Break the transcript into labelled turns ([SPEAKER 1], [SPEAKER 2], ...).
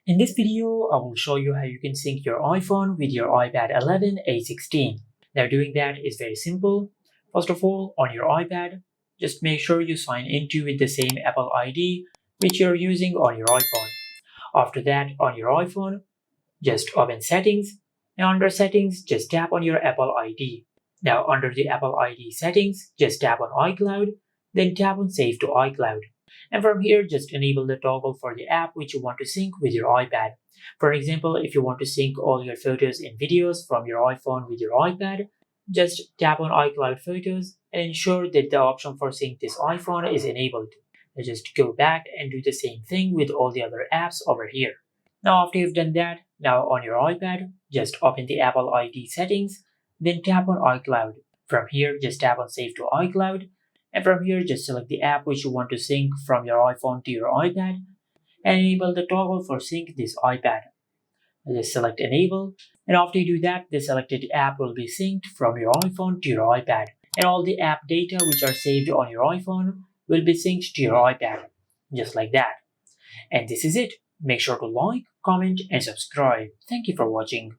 [SPEAKER 1] In this video, I will show you how you can sync your iPhone with your iPad 11 A16. Now doing that is very simple. First of all, on your iPad, just make sure you sign into with the same Apple ID which you're using on your iPhone. After that, on your iPhone, just open Settings, and under Settings, just tap on your Apple ID. Now under the Apple ID settings, just tap on iCloud, then tap on Save to iCloud. And from here, just enable the toggle for the app which you want to sync with your iPad. For example, if you want to sync all your photos and videos from your iPhone with your iPad, just tap on iCloud Photos and ensure that the option for sync this iPhone is enabled. And just go back and do the same thing with all the other apps over here. Now after you've done that, now on your iPad, just open the Apple ID settings, then tap on iCloud. From here, just tap on Save to iCloud, and from here, just select the app which you want to sync from your iPhone to your iPad, and enable the toggle for sync this iPad. Just select Enable, and after you do that, the selected app will be synced from your iPhone to your iPad, and all the app data which are saved on your iPhone will be synced to your iPad, just like that. And this is it. Make sure to like, comment, and subscribe. Thank you for watching.